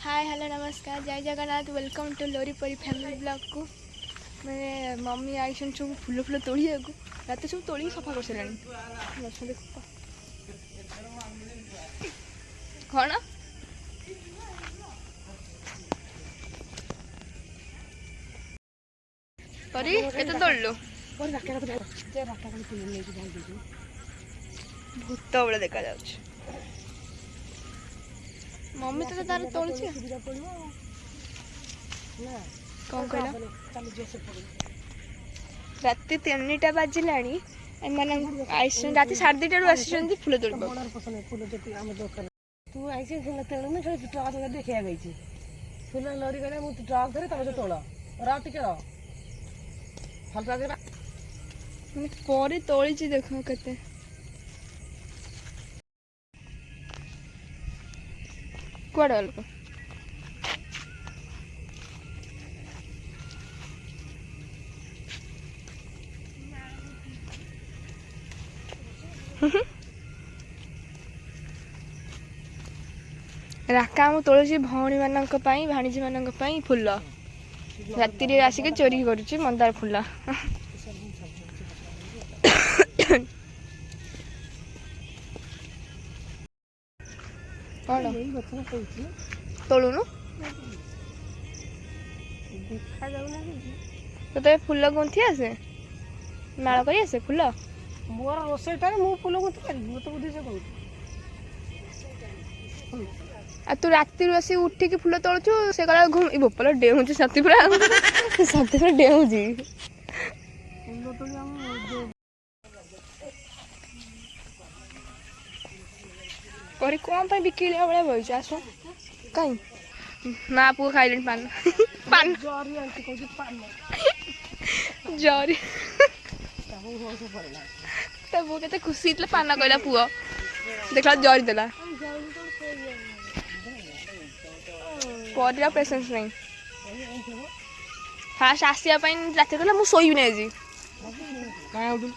Hi hello नमस्कार जय Jagannath welcome to लोरी परी फैमिली ब्लॉग को मैंने मम्मी आई सब फुल फुल तोड़ी रात सब तोड़ी सफा कर सारे कौन परी केते तोड़लु भूत बड़े देखा जाउछ मम्मी तो तार तोड़ुछ कौन कहला राति 3टा बाजिलानी राति 2:30 आसी फुल तोड़ तू आइसे फुल तोड़ ना ट्रक देखा गई फुल लड़ी गले मुझे ट्रक धरे तब तोड़ रहा टिके रह हल्का देना परे तोड़ी देख केते कुआडे गल राका मु तोलुची भौणी मानक पई भाणीजी मानक पई फुल राति रे आसिके चोरी करूची मंदार फुल कौन तोलुनु तो फुल गुंथी आसे माଳ करी आसे फुल मोर रोसईटा मु फुल गुंथी पारि मु तो बुद्धि से कहू आ तू राति आसी उठिकी फुल तोड़ुछु से कला घुम बोपल डेउछु साथी पूरा साथी पूरा डेउजी परी कौन पे बिकिले बळे बइछ आसो काई मां पु खाइलन पान पान जरी आंटी कहू पान जरी ताबो होसे पड़ला तब वो केते खुशी इतले पान कहला पुओ देखला जरी देला परीरा पेशेंस नहीं फास्ट आसिया पई राति कहला मु सोइबि नै जी काय उठु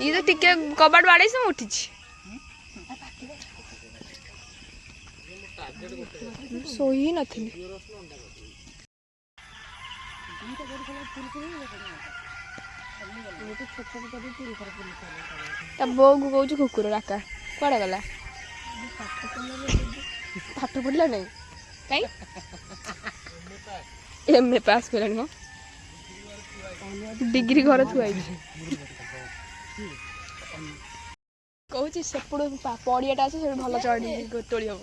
ये तो टिके कबाट बाड़ै से उठिछि सोई ही नथिली तब बो कहूँ कुकुर राका कड़ा गला पाठ पढ़ला नहीं कहीं एमए पास कलानी मो डिग्री घर थुआई कहूँ सेपड़ पड़ियाटा अच्छे से भल चढ़ी तोड़ी हम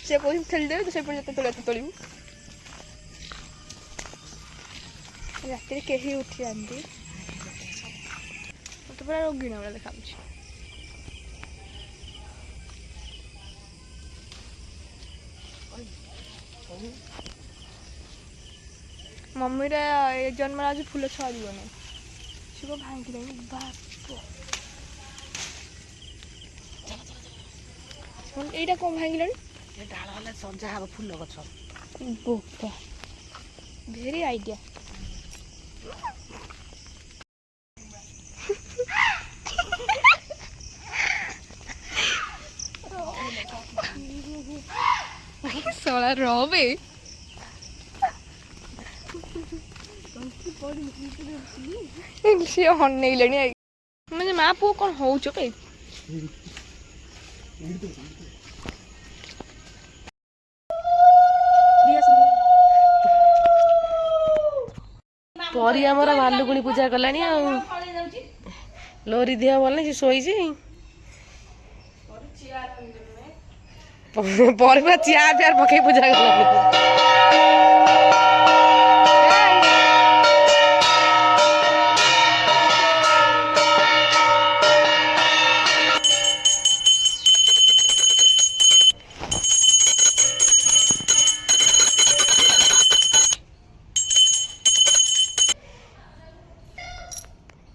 से कौन खेलदे तो से तोड़ू राति कहीं उठी जाती तो पूरा रोगी ना देखा मम्मी जन्म आज फुल छड़ब ना सी को भांगी बाप এইটা কম ভাঙিলেন ডাল হলে সঞ্জা হব ফুল গছ বোপা ভেরি আইডিয়া সলা রবে সে অনেইলেনি মানে মা পুଅ କଣ ହଉଛ ବେ परी आमर भालुकुणी पूजा कलानी आ लोरी देह भल नहीं शोई पर चेयर पेयर पकई पूजा कलानी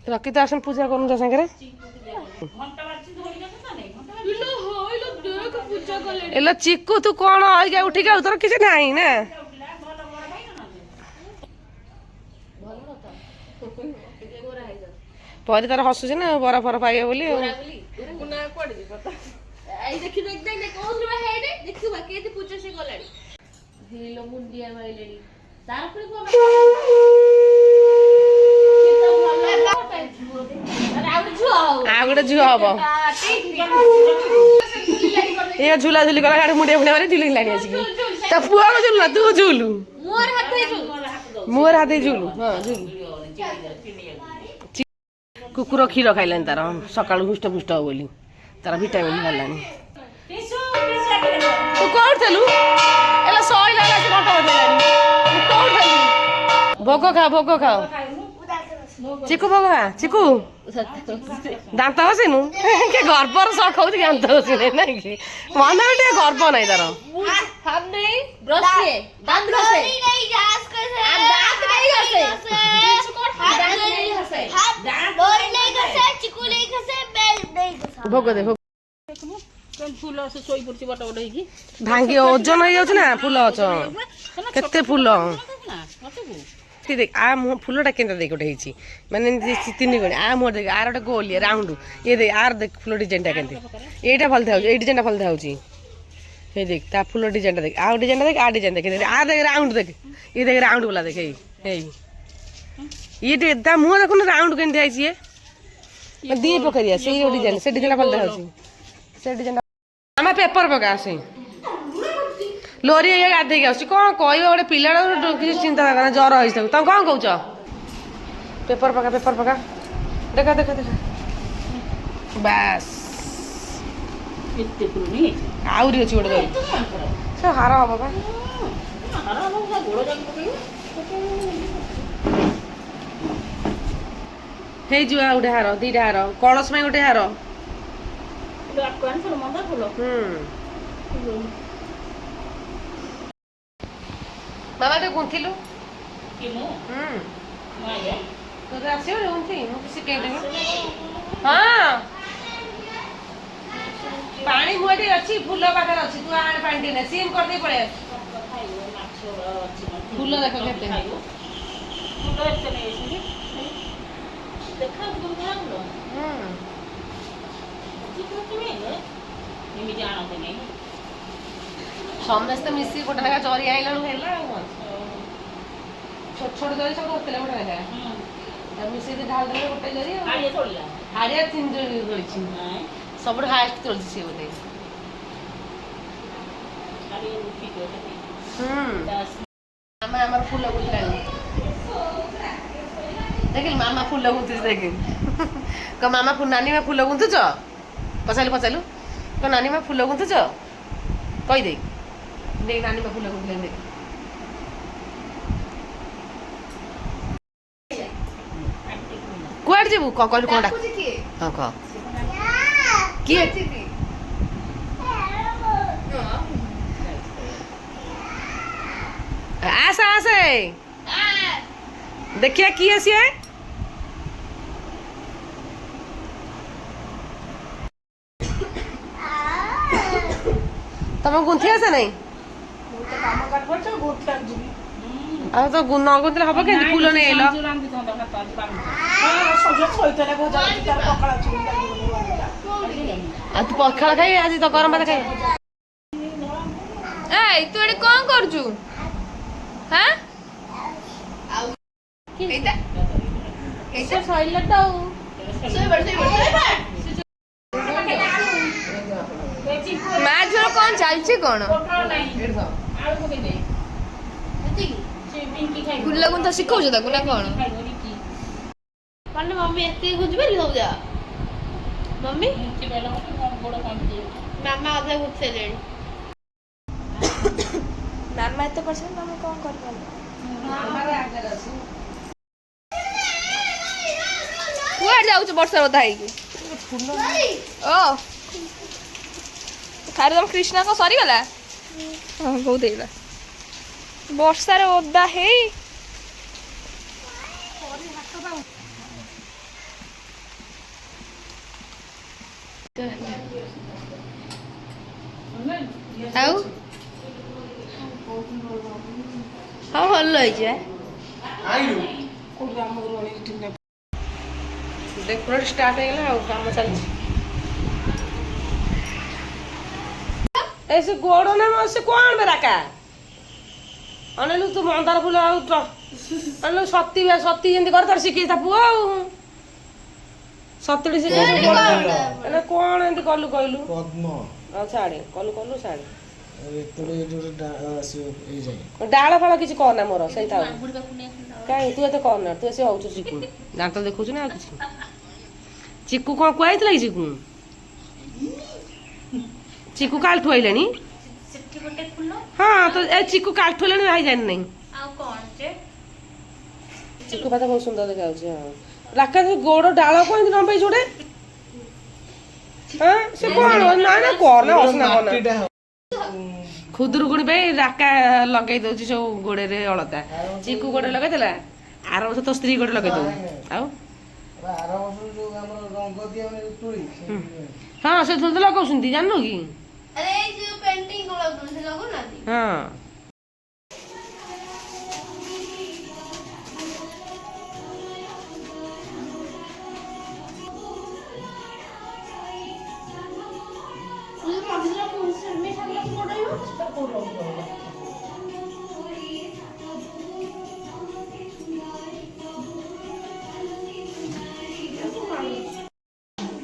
रखी तो आसन पूजा करूँ तो सागर एलो चिक्कू तू कौन आगे उठी गया उधर किसी नहीं ना ପରି ତାର ହସୁଛି ନା ବରା ଫରା ପାଇବ ବୋଲି ଆଉ। ଆଉ ଗୋଟେ ଝୁଅ ହବ ଏ ଝୁଲାଝୁଲି କଲା ଗାଡି ମୁଣ୍ଡିଆ ଫୁଣ୍ଡିଆ ମାରି ଝୁଲିଲାଣି ଆସିକି ତା ପୁଅ ଝୁଲୁ ନା ତୁ ଝୁଲୁ ମୁହଁରେ ହାତ ଝୁଲୁ ହଁ ଝୁଲୁ। କୁକୁର କ୍ଷୀର ଖାଇଲାଣି ତାର ସକାଳୁ ହୃଷ୍ଟ ପୁଷ୍ଟ ହବ ବୋଲି ତାର ଭିଟାମିନ୍ ବାହାରିଲାଣି। ତୁ କୋଉଠି ଥିଲୁ ଏଲା ଶୋଇଲା ଘଣ୍ଟା ବଜେଇଲାଣି କୋଉଠି ଥିଲୁ? ଭୋଗ ଖାଅ ଚିକୁ ଭୋଗ ଖା ଚିକୁ ଦାନ୍ତ ଘଷିନୁ କି ଗର୍ବର ସଖ ହଉଛି ଦାନ୍ତ ଘଷିନି ନାଇଁ କି ମନେ ଟିକେ ଗର୍ବ ନାହିଁ ତାର। ଭୋଗ ଦେ ଭୋଗ ଫୁଲ ଶୋଇ ପଡୁଛି ବଟ ବଟ ହେଇକି ଭାଙ୍ଗି ଓଜନ ହେଇଯାଉଛି ନା ଫୁଲ ଗଛ କେତେ ଫୁଲ ଦେଖ ଆ ମୁହଁ ଫୁଲଟା କେନ୍ତା ଦେଖ ଗୋଟେ ହେଇଛି ମାନେ ତିନି ଗଣି ଆ ମୁହଁ ଦେଖ ଆର ଗୋଟେ ଗୋଲିଆ ରାଉଣ୍ଡ ଇଏ ଦେଖ ଆର ଦେଖ ଫୁଲ ଡିଜାଇନଟା କେମିତି ଏଇଟା ଭଲ ଥାଉଛି ଏଇ ଡିଜାଇନଟା ଭଲ ଥାଉଛି ହେଇ ଦେଖ ତା ଫୁଲ ଡିଜାଇନଟା ଦେଖ ଆଉ ଡିଜାଇନଟା ଦେଖ ଆ ଡିଜାଇନ ଦେଖ ଆ ଦେଖ ରାଉଣ୍ଡ ଦେଖ ଇଏ ଦେଖ ରାଉଣ୍ଡ ବାଲା ଦେଖ ହେଇ ଇଏ ଟିକେ ତା ମୁହଁ ଦେଖୁନ ରାଉଣ୍ଡ କେମିତି ହେଇଛି ଇଏ ଦି ପକାରିଆ ସେଇ ଡିଜାଇନ ସେ ଡିଜାଇନଟା ଭଲ ଥାଉଛି ସେ ଡିଜାଇନଟା ଆମେ ପେପର ପକା ଆସେ ଲୋରି ଏଇଆ ଗାଧେଇକି ଆସୁଛି କଣ କହିବ ଗୋଟେ ପିଲାଟା କିଛି ଚିନ୍ତା ଦରକାର ଜ୍ୱର ହେଇଛି ତାକୁ ତମେ କଣ କହୁଛ? ପେପର ପକା ଦେଖ ବାସ୍ ଆହୁରି ଅଛି ଗୋଟେ ସେ ହାର ହବ ବା ହେଇଯିବ ଆଉ ଗୋଟେ ହାର ଦିଟା ହାର କଳସ ପାଇଁ ଗୋଟେ ହାର ମାମା ଟିକେ ଗୁନ୍ଥିଲୁ ତୋତେ ଆସିବ ଗୁନ୍ଥି ମୁଁ ଶିଖେଇଦେବି ହଁ ପାଣି ମୁହଁଠି ଅଛି ଫୁଲ ପାଖରେ ଅଛି ତୁ ଆଣେ ପାଣି ଟିକେ ନା ସିମ୍ କରିଦେଇ ପଳେଇ ଆସ ଫୁଲ ଦେଖ କେତେ ସମସ୍ତେ ମିଶିକି ଗୋଟେ ଲେଖା ଜରି ଆଇଲାଣୁ ହେଲା ଆଉ ଛୋଟ ଛୋଟ ଜରି ସବୁ ଗୋଟେ ଲେଖା ମିଶିକି ଢାଳି ଦେଲେ ଗୋଟେ ଜରି ହାଡ଼ିଆ 3 ଜରି ତୋଳିଛି ସବୁଠୁ ହାଏଷ୍ଟ ତୋଳିଛି ସିଏ ବୋଧେ ମାମା ଆମର ଫୁଲ ଗୁନ୍ଥିଲାଣି ଦେଖିଲୁ ମାମା ଫୁଲ ଗୁନ୍ଥୁଛି ଦେଖିଲୁ କ ମାମା ନାନୀ ମା ଫୁଲ ଗୁନ୍ଥୁଛ ପଚାରିଲୁ କ ନାନୀ ମା ଫୁଲ ଗୁନ୍ଥୁଛ କହିଦେଇ ଦେଇ ନାନୀ ମା ଫୁଲ ଗୁନ୍ଥିଲେଣି ଦେଖ କୁଆଡେ ଯିବୁ କହିଲୁ କଣ ଡାକ ହଁ କହ କିଏ ଆସେ ଦେଖିଆ କିଏ ସିଏ ତମ ଗୁନ୍ଥି ଆସେ ନାଇଁ ଆଉ ତ ନ ଗୁନ୍ଥିଲେ ହବ କେମିତି ଫୁଲ ନେଇ ଆଇଲ ଆଉ ତୁ ପଖାଳ ଖାଇ ଆଜି ତ ଗରମ ଭାତ ଖାଇ ଏଇ ତୁ ଏଠି କଣ କରୁଛୁ ହାଁ ଏଇଟା ସଇଲା ତ ଆଉ ମା ଝିଅ କଣ ଚାଲିଛି କଣ ଫୁଲ ଗୁନ୍ଥା ଶିଖଉଛ ତାକୁ ନା କଣ ମାନେ ମମି ଏତେ ବୁଝିପାରିଲି ସବୁ ଯା ମମି ମାମା ଅଧା ବୁଝିସାରିଲେଣି ମାମା ଏତେ କରିଛନ୍ତି ତମେ କଣ କରିପାରିଲ କୁଆଡେ ଯାଉଛ ବର୍ଷା ଓଦା ହେଇକି ଓ ଖାରେ ତମ କୃଷ୍ଣା କଣ ସରିଗଲା ହଁ ବହୁତ ହେଇଗଲା ବର୍ଷାରେ ଓଦା ହେଇ ଆଉ ହଁ ଭଲ ହେଇଛି ଡେକୋରେଟ୍ ଷ୍ଟାର୍ଟ ହେଇଗଲା ଆଉ କାମ ଚାଲିଛି। ଏ ସେ ଗୋଡ଼ ନା ସେ କ'ଣ ବେ ରାକା ଅନେଇଲୁ ତୁ ମନ୍ଦାର ଫୁଲ ଆଉ ଅନେଇଲୁ ସତୀ ଯେମିତି କରେ ତାର ଶିଖେଇ ତା ପୁଅ ଆଉ ସତୀଟି ଶିଖେଇ ଏଇଟା କ'ଣ ଏମିତି କଲୁ କହିଲୁ? ଆଉ ଛାଡ଼େ କଲୁ ଛାଡ଼େ ଡାଳ ଫାଳ କିଛି କରନା ମୋର ସେଇଟା କାହିଁ ତୁ ଏତେ କରନା ତୁ ଏସେ ହଉଛୁ ଚିକୁ ଦାନ୍ତ ଦେଖୁଛୁ ନା ଆଉ କିଛି ଚିକୁ କ'ଣ କୁହାହେଇଥିଲା କି ଚିକୁ କାଲିଠୁ ଆଇଲାଣି ହଁ ତ ଏ ଚିକୁ କାଲିଠୁ ଆଇଲାଣି ଭାଇ ଜାଣିନାହିଁ ଚିକୁ ପାତା ବହୁତ ସୁନ୍ଦର ଦେଖାଯାଉଛି। ହଁ ରାକା ଗୋଡ଼ ଡାଳ କ'ଣ ଏମିତି ନମ୍ବେଇଛୁ ଗୋଟେ ହଁ ସେ କ'ଣ ନା ନା କରନା ଅସନା କରନା ଖୁଦୁରୁକୁଣୀ ପାଇଁ ରାକା ଲଗେଇ ଦଉଛି ସବୁ ଗୋଡ଼ରେ ଅଳତା ଚିକୁ ଗୋଡ଼ରେ ଲଗେଇଦେଲା ଆର ବର୍ଷ ତୋ ସ୍ତ୍ରୀ ଗୋଡ଼ରେ ଲଗେଇ ଦଉ ଆଉ ହଁ ସେ ତ ଲଗାଉଛନ୍ତି ଜାଣିନୁ କି ହଁ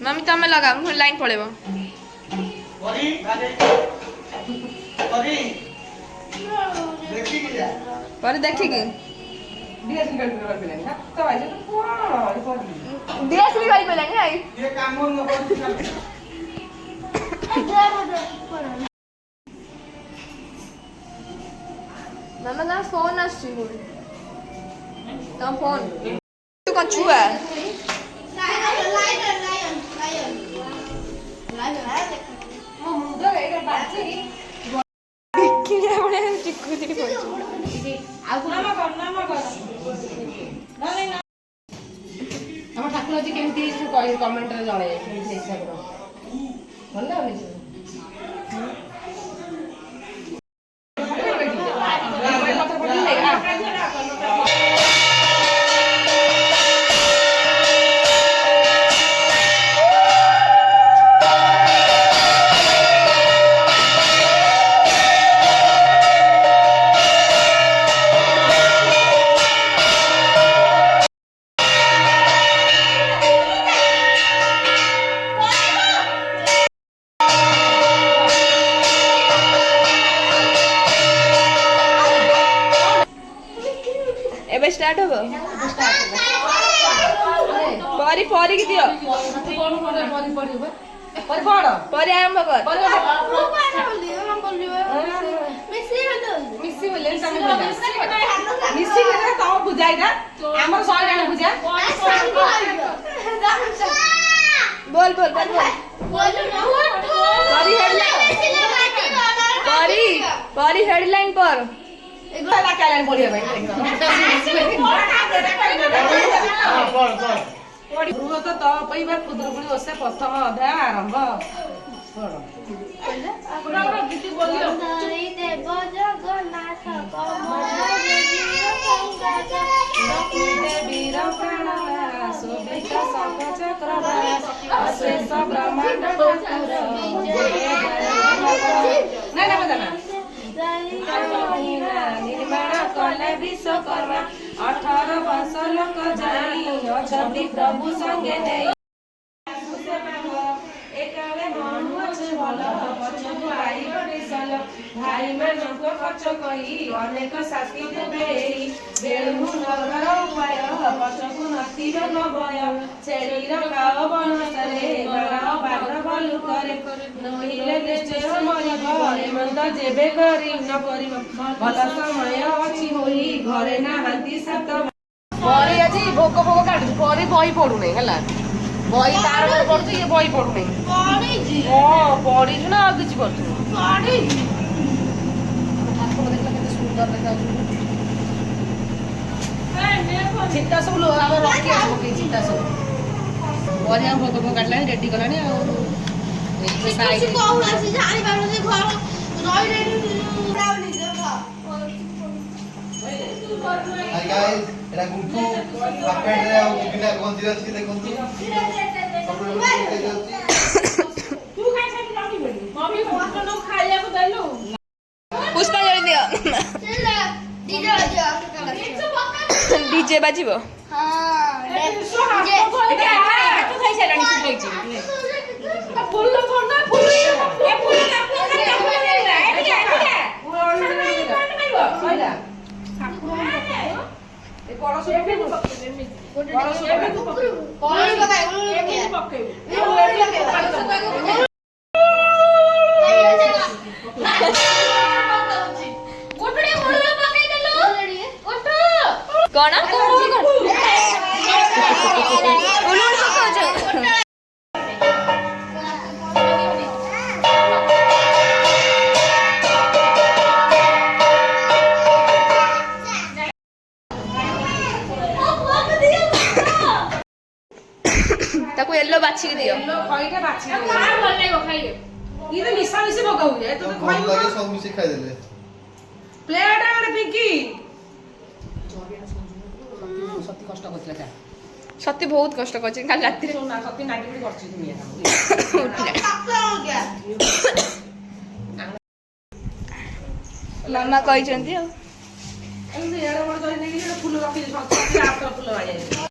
मम्मी तमें लगा लाइन पड़ेब पर देखिकी डीएसएलआर गाड़ी पे लेंगे आई ये काम न मामा ना फोन आछी तम फोन तू कौन छुआ ଆମ ଠାକୁର ଆଜି କେମିତି ହେଇଛି କହି କମେଣ୍ଟରେ ଜଣେଇବେ ହିସାବର ଭଲ ଲାଗୁନି एबे स्टार्ट हो परी परी की दियो परी आरंभ कर बोल बोल बोल परी हेडलाइन पर ବୃହତ ତପଇବା ଖୁଦୁରୁକୁଣୀ ଓଷା ପ୍ରଥମ ଅଧ୍ୟାୟ ଆରମ୍ଭ निर्माण कले विश्वकर्मा 18 वर्ष लोक जानी अछति प्रभु संगे नहीं एकाले मनु अछि भल पछकु आई बनेसल भाई मानको खर्च कही अनेक शास्ति देई बेळु नगर उपाय पछकु नथिब न भय छेरीर गाव बनसरे गाव बाग्र भलु करे नहिले निश्चय मरिब हेमंत जेबे करी न करिब भल समय अछि होई घरे नाहांती सात परी আজি भोक भोक काटु परी बही पढु नै हला बही तार पढु ये बही पढु नै पढी जी हां पढी छु ना किछ करछु पढी ठाकुर देखला केते सुंदर देखा चित्ता सब लो हम रखी आबो के चित्ता सब परी हम भोक भोक काटला रेडी करलानी आ साइड को आसी जानी बाबू से घर रही रही ହାଇ ଗାଇସ୍ ଏଟା ଗୁଣ୍ଠୁ ପାକେଟରେ ଆଉ ବିନା ଗଞ୍ଜିରେ ଅଛି ଦେଖନ୍ତୁ ସବୁ ପକେଇ ଯାଉଛି ପୁଷ୍ପାଞ୍ଜଳି ଦିଅ ଡିଜେ ବାଜିବ କଣ ତାକୁ ୟେଲୋ ବାଛିକି ଦିଅ ଖଇଟା ବାଛି ଇଏ ମିଶା ମିଶି ଭୋଗ ହୁଏ ତ ଭଲ ଲାଗେ ସବୁ ମିଶି ଖାଇଦେଲେ ପ୍ଲେଟ୍ ଆଣେ ପିଙ୍କି ସତି କଷ୍ଟ କରିଥିଲା ଯା ସତ୍ୟ ବହୁତ କଷ୍ଟ କରିଛି କାଲି ରାତିରେ ନା ସତି ନାଗି କରିଛି ଦୁନିଆ ମାମା କହିଛନ୍ତି ଆଉ ଏମିତି ଏଡେ ବଡ ଧରି ନେଇକି ଫୁଲ ରଖିଛି ଫୁଲ ବାଜେ